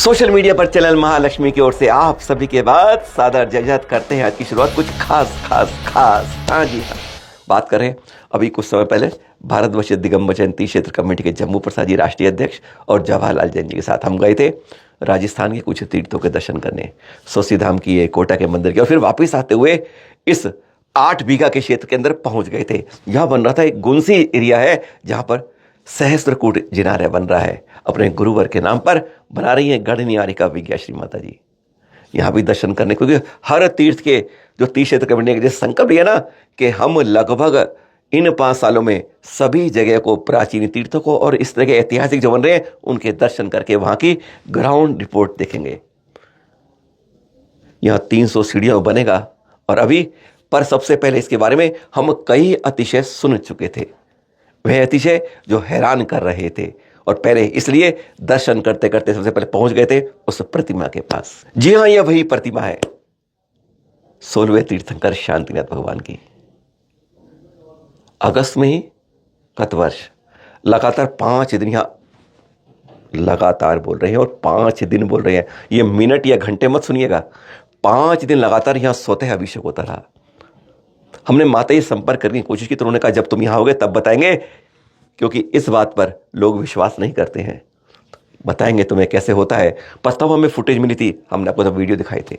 Social media पर channel Mahalakshmi की ओर से आप सभी के बाद सादर जयजत करते हैं आज की शुरुआत कुछ खास हाँ जी हाँ। बात करें अभी कुछ समय पहले भारतवर्ष दिगंबर जयंती क्षेत्र कमेटी के जम्मू प्रसाद जी राष्ट्रीय अध्यक्ष और जवाहरलाल जैन जी के साथ हम गए थे राजस्थान के कुछ तीर्थों के दर्शन करने, सोसी धाम किए, कोटा के मंदिर के, और फिर वापस आते हुए इस 8 बीघा के क्षेत्र के अंदर पहुंच गए थे। यहाँ बन रहा था एक गुंसी एरिया है जहाँ पर सहस्त्रकूट जिनालय बन रहा है। अपने गुरुवर के नाम पर बना रही है गढ़नियारिका विज्ञा श्री माता जी। यहाँ भी दर्शन करने, क्योंकि हर तीर्थ के जो तीर्थ क्षेत्र कमेटी के संकल्प लिया ना कि हम लगभग इन 5 सालों में सभी जगह को, प्राचीन तीर्थों को और इस तरह के ऐतिहासिक जो बन रहे हैं उनके दर्शन करके वहाँ की ग्राउंड रिपोर्ट देखेंगे। यहाँ 300 सीढ़ियाँ बनेगा और अभी पर सबसे पहले इसके बारे में हम कई अतिशय सुन चुके थे। वह अतिशय जो हैरान कर रहे थे और पहले इसलिए दर्शन करते करते सबसे पहले पहुंच गए थे उस प्रतिमा के पास। जी हाँ, यह वही प्रतिमा है 16वें तीर्थंकर शांतिनाथ भगवान की। अगस्त में ही गत वर्ष लगातार 5 दिन यहां लगातार बोल रहे हैं, और 5 दिन बोल रहे हैं, ये मिनट या घंटे मत सुनिएगा, 5 दिन लगातार यहां स्वतः अभिषेक होता रहा। हमने माता जी संपर्क करने की कोशिश की तो उन्होंने कहा जब तुम यहां होगे तब बताएंगे, क्योंकि इस बात पर लोग विश्वास नहीं करते हैं। बताएंगे तुम्हें कैसे होता है। पछतावा हमें फुटेज मिली थी, हमने आपको तब वीडियो दिखाए थे।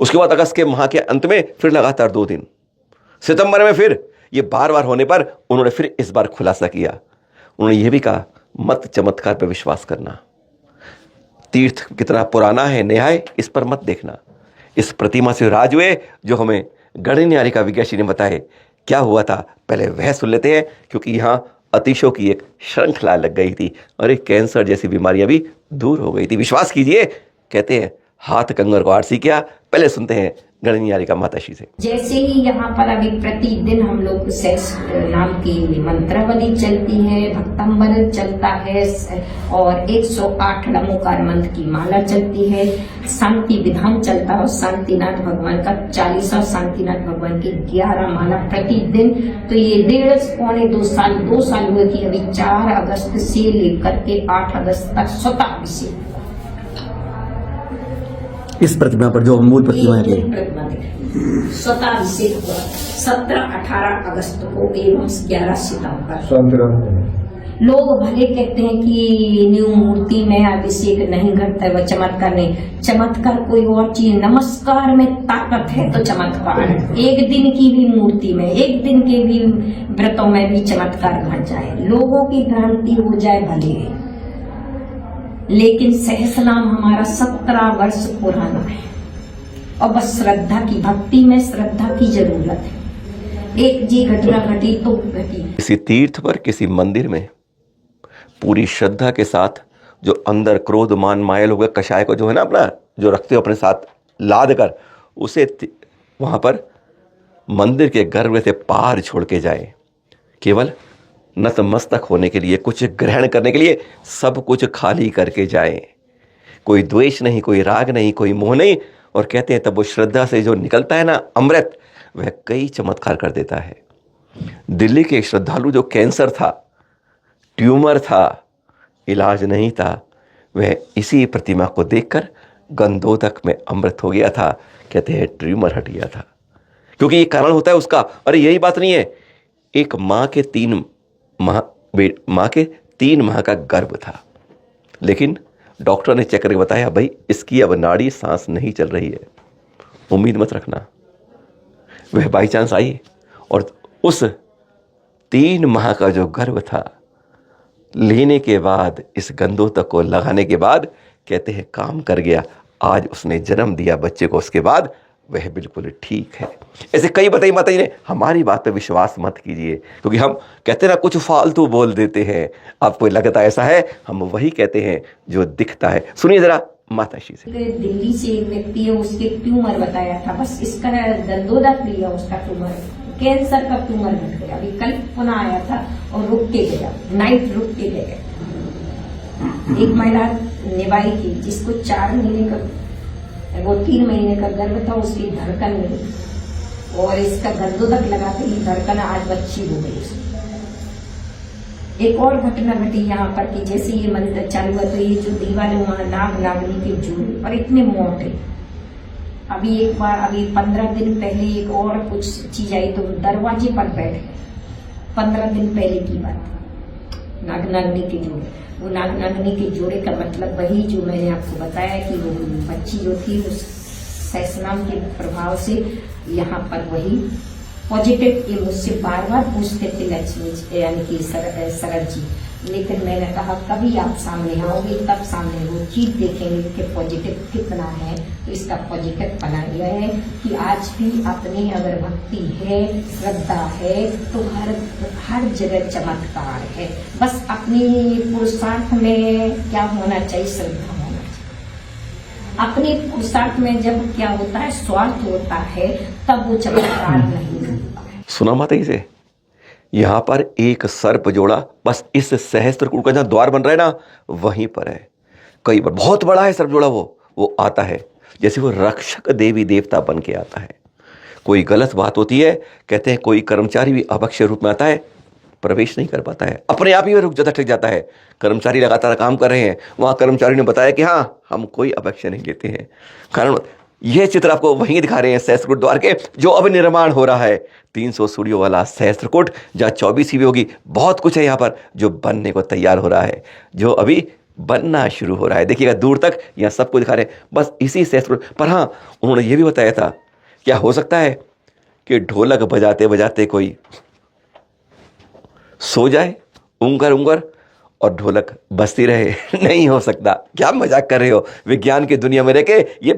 उसके बाद अगस्त के माह के अंत में फिर लगातार 2 दिन, सितंबर में फिर ये बार बार होने पर उन्होंने फिर इस बार खुलासा किया। उन्होंने ये भी कहा मत चमत्कार पर विश्वास करना, तीर्थ कितना पुराना है नया है इस पर मत देखना। इस प्रतिमा से राज हुए जो हमें गढ़नियारिका विज्ञा श्री ने बताए क्या हुआ था, पहले वह सुन लेते हैं, क्योंकि यहाँ अतिशयों की एक श्रृंखला लग गई थी और एक कैंसर जैसी बीमारियां भी दूर हो गई थी। विश्वास कीजिए, कहते हैं हाथ कंगर को आरसी किया। पहले सुनते हैं गढ़नियारिका माताश्री से। जैसे ही यहाँ पर अभी प्रतिदिन हम लोग सेस नाम की मंत्रावली चलती है, भक्तांबर चलता है और 108 नमोकार मंत्र की माला चलती है, शांति विधान चलता है और शांतिनाथ भगवान का 40 शांतिनाथ भगवान की 11 माला प्रतिदिन। तो ये 2 साल हुए कि अभी 4 अगस्त से लेकर के 8 अगस्त तक स्वतः अभिषेक इस प्रतिमा पर जो मूल प्रतिमा है स्वतः अभिषेक हुआ 17-18 अगस्त को एवं 11 सितंबर। लोग भले कहते हैं कि न्यू मूर्ति में अभिषेक नहीं घटता है, वह चमत्कार नहीं। चमत्कार कोई और चीज, नमस्कार में ताकत है तो चमत्कार है। एक दिन की भी मूर्ति में, एक दिन के भी व्रतों में भी चमत्कार घट जाए, लोगों की भ्रांति हो जाए भले, लेकिन सहस्रनाम हमारा 17 वर्ष पुराना है और बस श्रद्धा की, भक्ति में श्रद्धा की जरूरत है। एक जी घटना घटी तो घटी। किसी तीर्थ पर, किसी मंदिर में पूरी श्रद्धा के साथ जो अंदर क्रोध मान माया लोग कषाय को जो है ना अपना जो रखते हो अपने साथ लाद कर, उसे वहां पर मंदिर के गर्भ से पार छोड़ के जाए, केवल नतमस्तक होने के लिए, कुछ ग्रहण करने के लिए, सब कुछ खाली करके जाए। कोई द्वेष नहीं, कोई राग नहीं, कोई मोह नहीं। और कहते हैं तब वो श्रद्धा से जो निकलता है ना अमृत, वह कई चमत्कार कर देता है। दिल्ली के श्रद्धालु जो कैंसर था, ट्यूमर था, इलाज नहीं था, वह इसी प्रतिमा को देखकर गंधोदक में अमृत हो गया था। कहते हैं ट्यूमर हट गया था, क्योंकि ये कारण होता है उसका। अरे यही बात नहीं है, एक माँ के 3 माह का गर्भ था, लेकिन डॉक्टर ने चेक करके बताया भाई इसकी अब नाड़ी सांस नहीं चल रही है, उम्मीद मत रखना। वह बाई चांस आई और उस 3 माह का जो गर्भ था लेने के बाद, इस गंधोदक को लगाने के बाद, कहते हैं काम कर गया। आज उसने जन्म दिया बच्चे को, उसके बाद वह बिल्कुल ठीक है। ऐसे कई बताई माता जी ने। हमारी बात पे विश्वास मत कीजिए, क्योंकि हम कहते हैं ना कुछ फालतू बोल देते हैं। आपको लगता ऐसा है, हम वही कहते हैं जो दिखता है। सुनिए जरा माताश्री से। दिल्ली से एक व्यक्ति है, उसके ट्यूमर बताया था, बस इसका गंधोदक लिया, उसका ट्यूमर कैंसर का ट्यूमर घट गया। अभी कल पुनः आया था और रुक के गया, नाइट रुक के गया। एक महिला निभाई थी जिसको 4 महीने का, वो 3 महीने का गर्भ था, उसकी धड़कन मिली और इसका गंधोदक लगाते ही धड़कन आज बच्ची हो गई। एक और घटना घटी यहाँ पर कि जैसे ये मंदिर चालू हुआ तो ये जो दीवार है वहाँ नाग नागनी के जुड़े और इतने मोटे। अभी एक बार अभी 15 दिन पहले एक और कुछ चीज आई तो दरवाजे पर बैठ गए। 15 दिन पहले की बात। नाग नागनी के जोड़े, वो नाग नागनी के जोड़े का मतलब वही जो मैंने आपको बताया कि वो बच्ची जो थी उस सहस्रनाम के प्रभाव से यहाँ पर वही पॉजिटिव। ये मुझसे बार बार पूछते थे लक्ष्मी यानी कि शरद जी, लेकिन मैंने कहा कभी आप सामने आओगे तब सामने वो चीज देखेंगे कि पॉजिटिव कितना है। तो इसका पॉजिटिव बना यह है कि आज भी अपनी अगर भक्ति है, श्रद्धा है तो हर जगह चमत्कार है। बस अपनी पुरुषार्थ में क्या होना चाहिए, श्रद्धा होना चाहिए। अपने पुरुषार्थ में जब क्या होता है, स्वार्थ होता है, तब वो चमत्कार नहीं करता है। सुना माता जी से, यहाँ पर एक सर्प जोड़ा, बस इस सहस्त्रकूट का जहाँ द्वार बन रहा है ना वहीं पर है। कई बार बहुत बड़ा है सर्प जोड़ा, वो आता है जैसे वो रक्षक देवी देवता बन के आता है। कोई गलत बात होती है, कहते हैं कोई कर्मचारी भी अभक्ष्य रूप में आता है, प्रवेश नहीं कर पाता है, अपने आप ही रुक जाता, ठिक जाता है। कर्मचारी लगातार काम कर रहे हैं, वहाँ कर्मचारी ने बताया कि हाँ हम कोई अभक्ष्य नहीं लेते हैं। कारण यह चित्र आपको वहीं दिखा रहे हैं सहस्त्रकूट द्वार के, जो अब निर्माण हो रहा है। 300 सीढ़ियों वाला सहस्त्रकूट, जहाँ 24 सीढ़ी होगी। बहुत कुछ है यहाँ पर जो बनने को तैयार हो रहा है, जो अभी बनना शुरू हो रहा है। देखिएगा दूर तक यहाँ सबको दिखा रहे हैं, बस इसी सहस्त्रकूट पर। हाँ, उन्होंने ये भी बताया था, क्या हो सकता है कि ढोलक बजाते बजाते कोई सो जाए, उंगर और ढोलक बजती रहे? नहीं हो सकता। क्या मजाक कर रहे हो, विज्ञान की दुनिया में रह के ये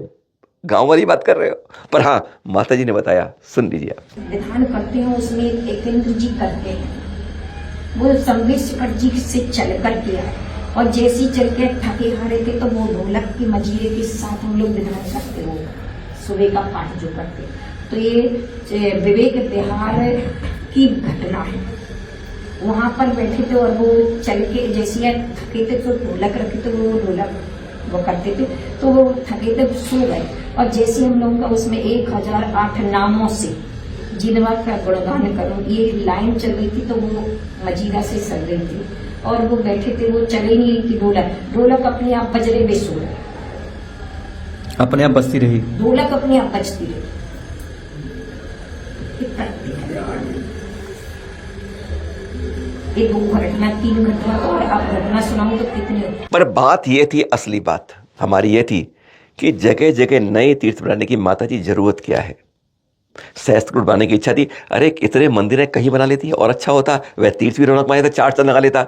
गांव वाली बात कर रहे हो? पर हाँ, माता जी ने बताया, सुन लीजिए आप। विधान करते हैं उसमें एकेंद्र जी करते हैं, वो संवेशकर जी से चल कर किया और जैसी चल के थके हारे थे तो वो ढोलक की मजीरे के साथ हम लोग विधान करते हो सुबह का पाठ जो करते। तो ये विवेक विहार की घटना है। वहां पर बैठे थे और वो चल के जैसे थके थे तो ढोलक रखे थे, वो ढोलक वो करते थे, तो वो थके थे सो गए। और जैसे हम लोगों का उसमें 1008 नामों से जिनवा का गुणगान करो ये लाइन चल रही थी, तो वो मजीरा से चल रही थी और वो बैठे थे, वो चले नहीं रही थी ढोलक अपने आप बज रहे, बेसो रहे, अपने आप बजती रही, ढोलक अपने आप बजती रही। ये 2 घटना 3 घटना और आप घटना सुनाऊं तो कितनी। पर बात ये थी, असली बात हमारी ये थी कि जगह जगह नए तीर्थ बनाने की माता जी जरूरत क्या है। सहस्त्रकूट बनाने की इच्छा थी, अरे इतने मंदिरें कहीं बना लेती है और अच्छा होता, वह तीर्थ भी रौनक माया था, 4 चांद लगा लेता।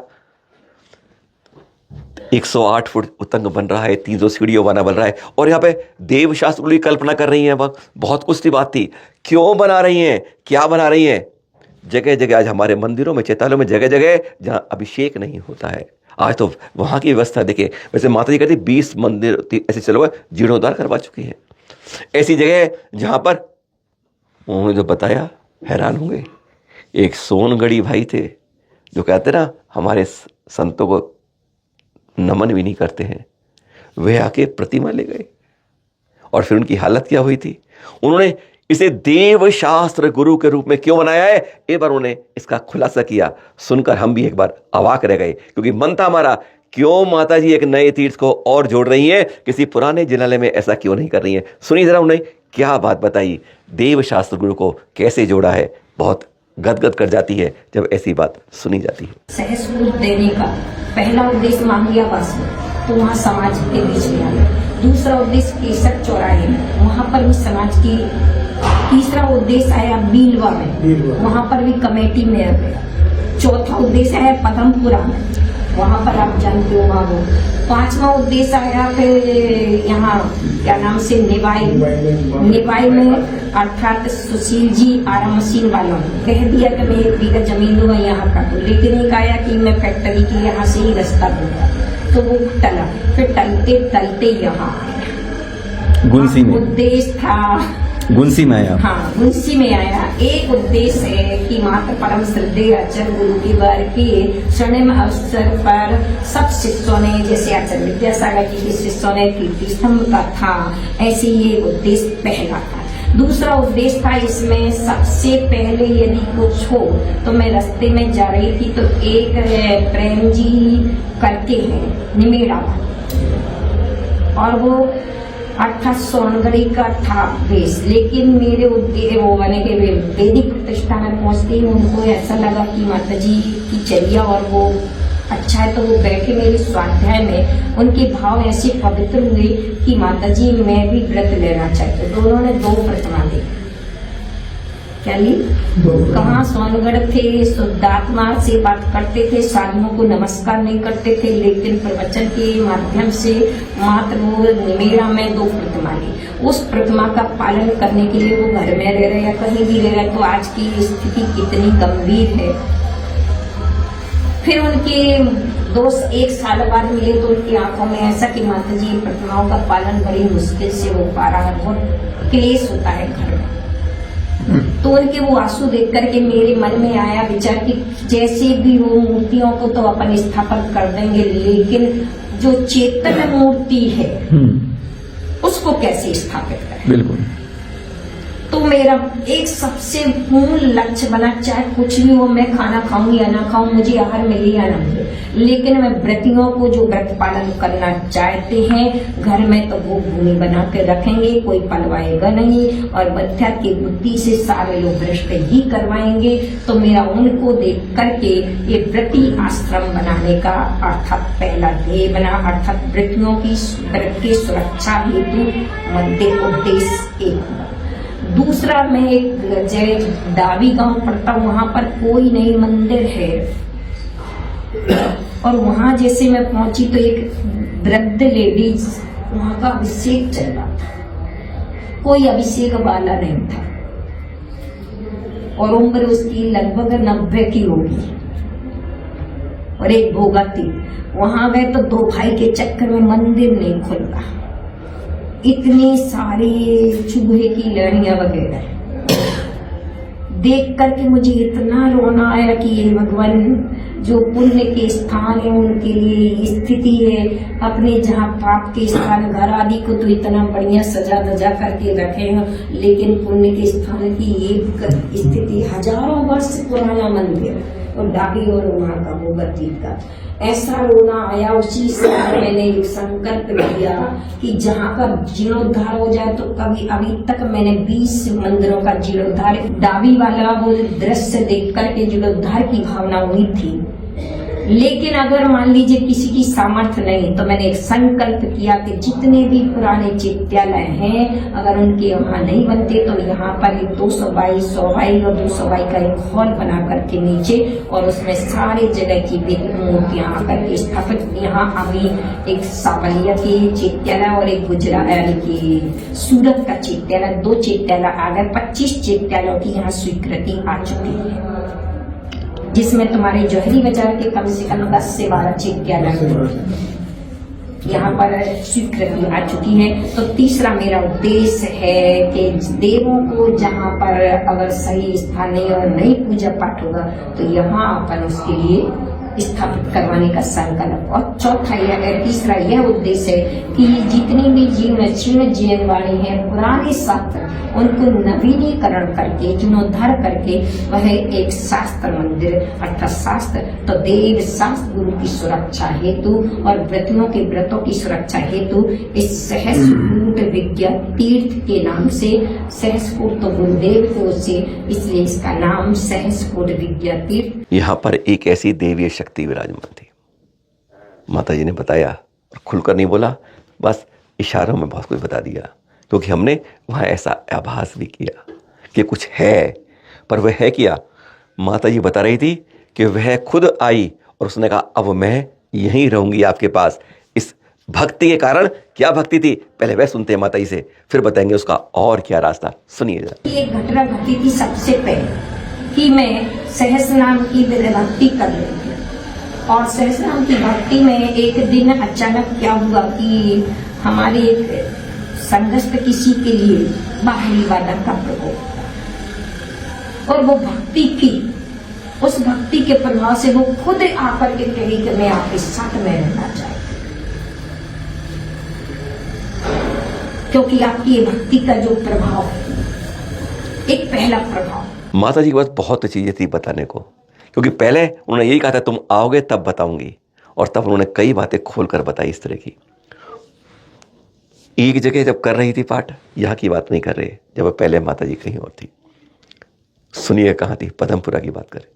108 फुट उतंग बन रहा है, 300 सीढ़ियों बना बन रहा है, और यहाँ पे देव शास्त्र की कल्पना कर रही हैं। बहुत कुछ की बात थी, क्यों बना रही हैं, क्या बना रही हैं? जगह जगह आज हमारे मंदिरों में, चैतालों में, जगह जगह जहाँ अभिषेक नहीं होता है, आज तो वहाँ की व्यवस्था देखिए। वैसे माता जी कहती 20 मंदिर ऐसे चलो जीर्णोद्धार करवा चुकी है। ऐसी जगह जहाँ पर उन्होंने जो बताया, हैरान होंगे। एक सोनगढ़ी भाई थे जो कहते ना हमारे संतों को नमन भी नहीं करते हैं, वे आके प्रतिमा ले गए। और फिर उनकी हालत क्या हुई थी? उन्होंने इसे देव शास्त्र गुरु के रूप में क्यों बनाया है, एक बार उन्होंने इसका खुलासा किया। सुनकर हम भी एक बार अवाक रह गए, क्योंकि मन था हमारा, क्यों माता जी एक नए तीर्थ को और जोड़ रही हैं, किसी पुराने जिनालय में ऐसा क्यों नहीं कर रही हैं? सुनिए जरा उन्हें क्या बात बताई, देव शास्त्र गुरु को कैसे जोड़ा है। बहुत गदगद कर जाती है जब ऐसी बात सुनी जाती है। सहस्त्रकूट देने का पहला उद्देश्य मांगियावास में, तो वहाँ समाज के बीच में आया। दूसरा उद्देश्य केसर चौराहे में, वहाँ पर भी समाज की। तीसरा उद्देश्य आया बीलवा में, वहाँ पर भी कमेटी में आ गया। चौथा उद्देश्य है पदमपुरा में, वहाँ पर आप जानते हो वहाँ वो। 5वां उद्देश्य आया फिर यहाँ क्या नाम से निवाई में, अर्थात सुशील जी आरा मशीन वालों ने कह दिया कि मैं 1 बीघा जमीन दूंगा यहाँ का, तो लेकिन एक आया कि मैं फैक्ट्री की यहाँ से ही रास्ता दूंगा, तो वो टला। फिर टलते यहाँ गुंसी में उद्देश्य था, गुंसी में आया। हाँ, गुंसी में आया। एक उद्देश्य है कि माता परम श्रद्धेय आचार्य गुरु की बार के स्वर्णिम अवसर पर सब शिष्यों ने, जैसे आचार्य विद्यासागर जी के शिष्यों ने कीर्ति स्तंभ का था, ऐसे ये उद्देश्य पहला था। दूसरा उद्देश्य था इसमें सबसे पहले यदि कुछ हो तो मैं रास्ते में जा रही थी तो एक प्रेम जी करके हैं निमेड़ा और वो अर्थात सोनगढ़ी का था बेस, लेकिन मेरे वो बने के वैदिक प्रतिष्ठा में पहुंचते ही उनको ऐसा लगा कि माता जी की चर्या और वो अच्छा है, तो वो बैठे मेरे स्वाध्याय में उनके भाव ऐसे पवित्र हुए कि माता जी मैं भी व्रत लेना चाहती हूँ। तो उन्होंने 2 प्रतिमा दी। क्या ली? कहाँ? सोनगढ़ थे, शुद्धात्मा से बात करते थे, साधुओं को नमस्कार नहीं करते थे, लेकिन प्रवचन के माध्यम से मात्र वो निमेरा में 2 प्रतिमा ली। उस प्रतिमा का पालन करने के लिए वो घर में रह रहे या कहीं भी रह रहे, तो आज की स्थिति कितनी गंभीर है। फिर उनके दोस्त 1 साल बाद मिले तो उनकी आंखों में ऐसा कि माता जी प्रतिमाओं का पालन बड़ी मुश्किल से हो पा रहा है, बहुत क्लेश होता है घर में। तो उनके वो आंसू देख करके मेरे मन में आया विचार कि जैसे भी हो मूर्तियों को तो अपन स्थापन कर देंगे, लेकिन जो चेतन मूर्ति है उसको कैसे स्थापित करें। बिल्कुल। तो मेरा एक सबसे मूल लक्ष्य बना, चाहे कुछ भी हो, मैं खाना खाऊं या ना खाऊं, मुझे आहार मिले या ना मिले, लेकिन मैं व्रतियों को जो व्रत पालन करना चाहते हैं घर में तो वो भूमि बना के रखेंगे, कोई पलवाएगा नहीं और बच्चा की बुद्धि से सारे लोग भ्रष्ट ही करवाएंगे। तो मेरा उनको देख करके ये व्रती आश्रम बनाने का अर्थात पहला ध्येय बना, अर्थात व्रतियों की व्रत की सुरक्षा हेतु मध्य उद्देश्य एक। दूसरा, मैं एक डाबी गांव पड़ता हूँ, वहां पर कोई नहीं मंदिर है और वहां जैसे मैं पहुंची तो एक वृद्ध लेडीज वहां का अभिषेक चल रहा था, कोई अभिषेक वाला नहीं था और उम्र उसकी लगभग 90 की होगी और एक भोगा थी। वहां गए तो 2 भाई के चक्कर में मंदिर नहीं खुल रहा, इतनी सारी चूहे की लड़ियां वगैरह देख करके मुझे इतना रोना आया कि ये भगवान जो पुण्य के स्थान है उनके लिए स्थिति है, अपने जहाँ पाप के स्थान घर आदि को तो इतना बढ़िया सजा धजा करके रखे हैं, लेकिन पुण्य के स्थान की एक स्थिति हजारों वर्ष पुराना मंदिर और डाबी और वहाँ का वो गति का ऐसा रोना आया। उसी समय मैंने एक संकल्प लिया कि जहाँ का जीर्णोद्धार हो जाए, तो कभी अभी तक मैंने 20 मंदिरों का जीर्णोद्धार, डाबी वाला वो दृश्य देख करके जीर्णोद्धार की भावना हुई थी, लेकिन अगर मान लीजिए किसी की सामर्थ्य नहीं, तो मैंने एक संकल्प किया कि जितने भी पुराने चित्यालय हैं अगर उनके वहाँ नहीं बनते तो यहाँ पर एक 200 बाई 100 बाई और 200 बाई का एक हॉल बना करके नीचे, और उसमें सारे जगह की मूर्तियां आकर के स्थापित। यहाँ अभी एक सावलिया की चित्यालय और एक गुजरात यानी कि सूरत का चित्यालय, 2 चित्यालय आ गए। 25 चित्यालयों की यहाँ स्वीकृति आ चुकी है, जिसमें तुम्हारे जौहरी बाजार के कम से कम 10 से 12 चित्यालय यहाँ पर स्वीकृति आ चुकी है। तो तीसरा मेरा उद्देश्य है कि देवों को जहाँ पर अगर सही स्थान नहीं और नहीं पूजा पाठ होगा तो यहाँ अपन उसके लिए स्थापित करवाने का संकल्प। और चौथा तीसरा यह उद्देश्य है कि जितनी भी जीर्ण जीवन वाणी है पुराने शास्त्र उनको नवीनीकरण करके जीर्णोद्धार करके वह एक शास्त्र मंदिर अर्थात शास्त्र तो देव शास्त्र गुरु की सुरक्षा हेतु और व्रतियों के व्रतों की सुरक्षा हेतु इस सहस्रकूट विद्या तीर्थ के नाम से, सहस्रकूट तो गुरुदेव को से, इसलिए इसका नाम सहस्रकूट विद्या तीर्थ। यहाँ पर एक ऐसी देवीय शक्ति विराजमान थी, माता जी ने बताया और खुलकर नहीं बोला, बस इशारों में बहुत कुछ बता दिया, क्योंकि हमने वहाँ ऐसा आभास भी किया कि कुछ है, पर वह है क्या। माता जी बता रही थी कि वह खुद आई और उसने कहा अब मैं यहीं रहूंगी आपके पास। इस भक्ति के कारण, क्या भक्ति थी पहले वह सुनते हैं माता जी से, फिर बताएंगे उसका और क्या रास्ता। सुनिएगा। एक घटना घटी थी सबसे पहले कि मैं सहस्र नाम की भक्ति कर रही थी और सहस्र नाम की भक्ति में एक दिन अचानक क्या हुआ कि हमारे एक संगस्त किसी के लिए बाहरी वादक का प्रकोप और वो भक्ति की, उस भक्ति के प्रभाव से वो खुद आकर के कही कि मैं आपके साथ में रहना चाहती, क्योंकि आपकी ये भक्ति का जो प्रभाव है एक पहला प्रभाव। माता जी के पास बहुत चीज़ें थी बताने को, क्योंकि पहले उन्होंने यही कहा था तुम आओगे तब बताऊंगी, और तब उन्होंने कई बातें खोल कर बताई इस तरह की। एक जगह जब कर रही थी पाठ, यहाँ की बात नहीं कर रहे, जब पहले माता जी कहीं और थी, सुनिए कहाँ थी, पदमपुरा की बात करें।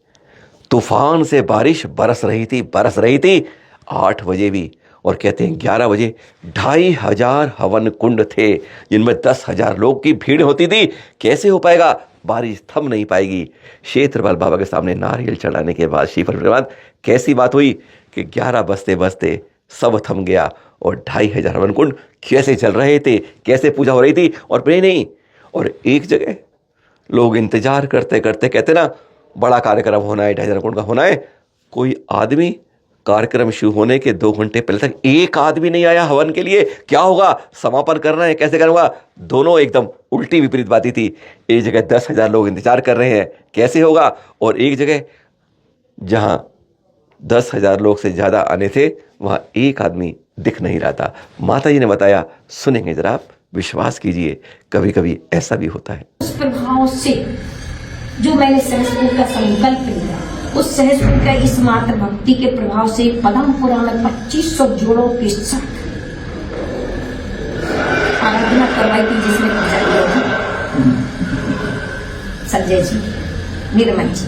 तूफान से बारिश बरस रही थी 8 बजे भी, और कहते हैं 11 बजे 2500 हवन कुंड थे, जिनमें 10,000 लोग की भीड़ होती थी। कैसे हो पाएगा, बारिश थम नहीं पाएगी। क्षेत्रपाल बाबा के सामने नारियल चढ़ाने के बाद, श्रीफल के बाद कैसी बात हुई कि 11 बजते बजते सब थम गया, और 2500 हवन कुंड कैसे चल रहे थे, कैसे पूजा हो रही थी, और प्रे नहीं। और एक जगह लोग इंतजार करते करते, कहते ना बड़ा कार्यक्रम होना है, 2500 कुंड का होना है, कोई आदमी कार्यक्रम शुरू होने के 2 घंटे पहले तक एक आदमी नहीं आया हवन के लिए। क्या होगा, समापन करना है, कैसे करूँगा, दोनों एकदम उल्टी विपरीत बातें थी। एक जगह 10,000 लोग इंतजार कर रहे हैं, कैसे होगा, और एक जगह जहां 10,000 लोग से ज़्यादा आने थे, वहाँ एक आदमी दिख नहीं रहा था। माता जी ने बताया, सुनेंगे जरा आप, विश्वास कीजिए, कभी कभी ऐसा भी होता है। उस प्रभाव से जो मैंने सहस्त्र का संकल्प लिया, उस सहस्त्र का इस मात्र भक्ति के प्रभाव से पदमपुरा में 2500 जोड़ों के साथ आराधना करवाई थी, जिसमें पूजा किया था संजय जी, निर्मल जी,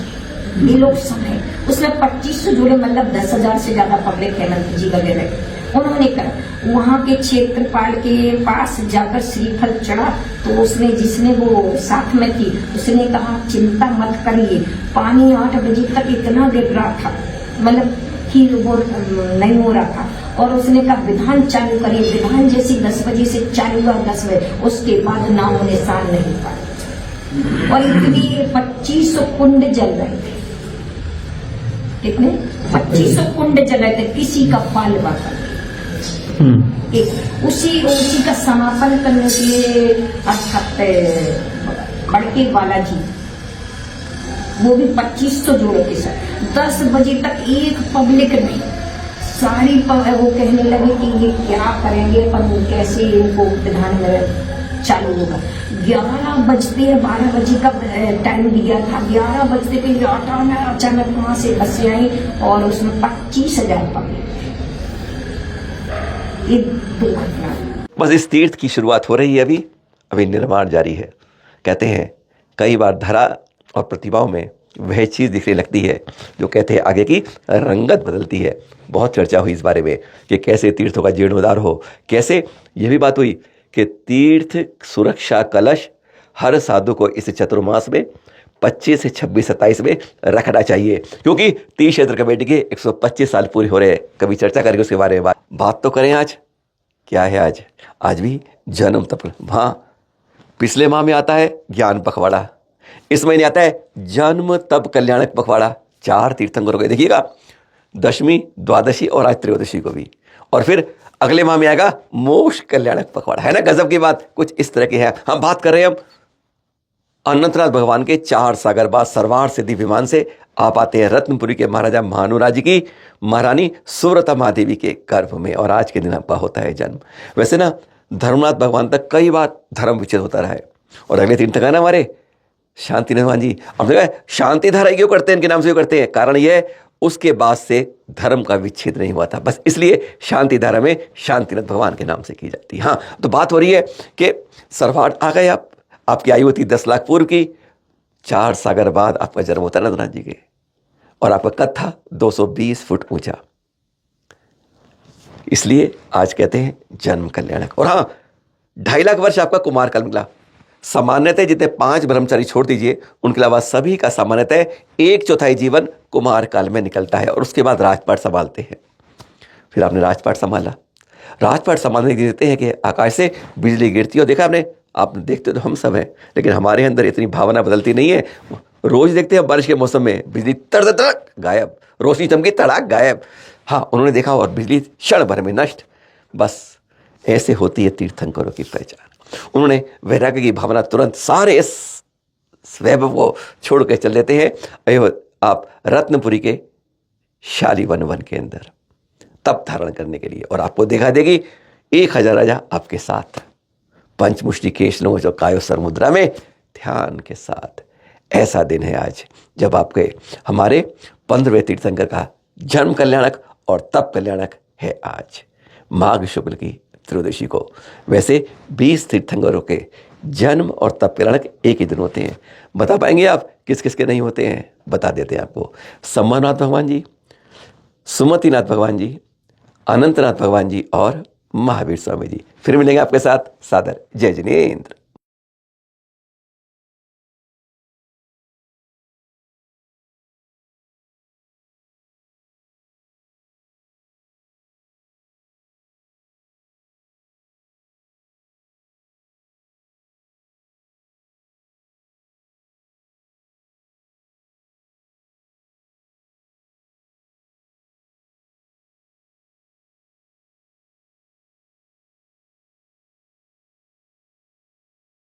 ये लोग सब है। उसमें 2500 जोड़े, मतलब 10,000 से ज्यादा पब्लिक है, मंत्री जी वगैरह उन्होंने करा। वहाँ के क्षेत्रपाल के पास जाकर श्रीफल चढ़ा, तो उसने, जिसने वो साथ में थी, उसने कहा चिंता मत करिए, पानी 8 बजे तक इतना गिर रहा था, मतलब कि वो नहीं हो रहा था। और उसने कहा विधान चालू करिए, विधान जैसी 10 बजे से चालू हुआ, 10 बजे, उसके बाद नामो निशान नहीं पाया। और इतनी 2500 कुंड जल रहे थे, कितने 2500 कुंड जल रहे थे, किसी का पाल बाका। उसी का समापन करने के लिए अर्थात बड़के बालाजी, वो भी 2500 जोड़ों के साथ 10 बजे तक एक पब्लिक नहीं, सारी वो कहने लगे कि ये क्या करेंगे, पर कैसे इनको विधान में चालू होगा। 11 बजते 12 बजे का टाइम दिया था, 11 बजते के अचानक वहां से बसें आई, और उसमें 25,000 पब्लिक। बस इस तीर्थ की शुरुआत हो रही है, अभी निर्माण जारी है। कहते हैं कई बार धरा और प्रतिभाओं में वह चीज़ दिखने लगती है जो कहते हैं आगे की रंगत बदलती है। बहुत चर्चा हुई इस बारे में कि कैसे तीर्थों का जीर्णोद्धार हो, कैसे यह भी बात हुई कि तीर्थ सुरक्षा कलश हर साधु को इस चतुर्मास में 25 से 26, 27 में रखना चाहिए, क्योंकि तीर्थ क्षेत्र कमेटी के 125 साल पूरे हो रहे हैं। कभी चर्चा करेंगे उसके बारे में, बात तो करें। आज क्या है, आज भी जन्म तप। हाँ, पिछले माह में आता है ज्ञान पखवाड़ा, इस महीने आता है जन्म तप कल्याणक पखवाड़ा। 4 तीर्थंकरों को देखिएगा, दशमी, द्वादशी और आज त्रयोदशी को भी। और फिर अगले माह में आएगा मोक्ष कल्याणक पखवाड़ा। है ना गजब की बात, कुछ इस तरह की है। हम बात कर रहे हैं अनंतनाथ भगवान के 4 सागर बाद सरवार सिद्धि विमान से आप आते हैं रत्नपुरी के महाराजा भानुराज की महारानी सुव्रता महादेवी के गर्भ में, और आज के दिन आपका होता है जन्म। वैसे ना धर्मनाथ भगवान तक कई बार धर्म विच्छेद होता रहा है, और अगले 3 तक है ना हमारे शांति भगवान जी। अब शांति धारा क्यों करते हैं, इनके नाम से क्यों करते हैं, कारण यह उसके बाद से धर्म का विच्छेद नहीं हुआ था, बस इसलिए शांति धारा में शांतिनाथ भगवान के नाम से की जाती है। हाँ, तो बात हो रही है कि सरवार आ गए आपकी आयु होती 10 लाख पूर्व की, 4 सागर बाद आपका जन्म होता है नंदनाथ जी के, और आपका कद था 220 फुट ऊंचा, इसलिए आज कहते हैं जन्म कल्याणक। और हाँ, 2.5 लाख वर्ष आपका कुमार काल मिला। सामान्यतः जितने 5 ब्रह्मचारी छोड़ दीजिए, उनके अलावा सभी का सामान्यतः 1/4 जीवन कुमार काल में निकलता है, और उसके बाद राजपाट संभालते हैं। फिर आपने राजपाट संभाला, राजपाट संभालने के देते हैं कि आकाश से बिजली गिरती है, और देखा आपने देखते तो हम सब हैं, लेकिन हमारे अंदर इतनी भावना बदलती नहीं है। रोज देखते हैं बारिश के मौसम में बिजली तड़क गायब, रोशनी चमकी तड़ाक गायब। हाँ, उन्होंने देखा, और बिजली क्षण भर में नष्ट। बस ऐसे होती है तीर्थंकरों की पहचान। उन्होंने वैराग्य की भावना तुरंत सारे इस वैभव को छोड़ कर चल देते हैं आप रत्नपुरी के शालीवन वन के अंदर तप धारण करने के लिए, और आपको देखा देगी 1000 राजा आपके साथ, पंचमुष्टि केश लो जो कायो सर मुद्रा में ध्यान के साथ। ऐसा दिन है आज जब आपके हमारे 15वें तीर्थंकर का जन्म कल्याणक और तप कल्याणक है आज माघ शुक्ल की त्रयोदशी को। वैसे 20 तीर्थंकरों के जन्म और तप कल्याणक एक ही दिन होते हैं। बता पाएंगे आप किस किस के नहीं होते हैं? बता देते हैं आपको। सम्मानाथ भगवान जी, सुमतिनाथ भगवान जी, अनंतनाथ भगवान जी और महावीर स्वामी जी। फिर मिलेंगे आपके साथ। सादर जय जिनेंद्र।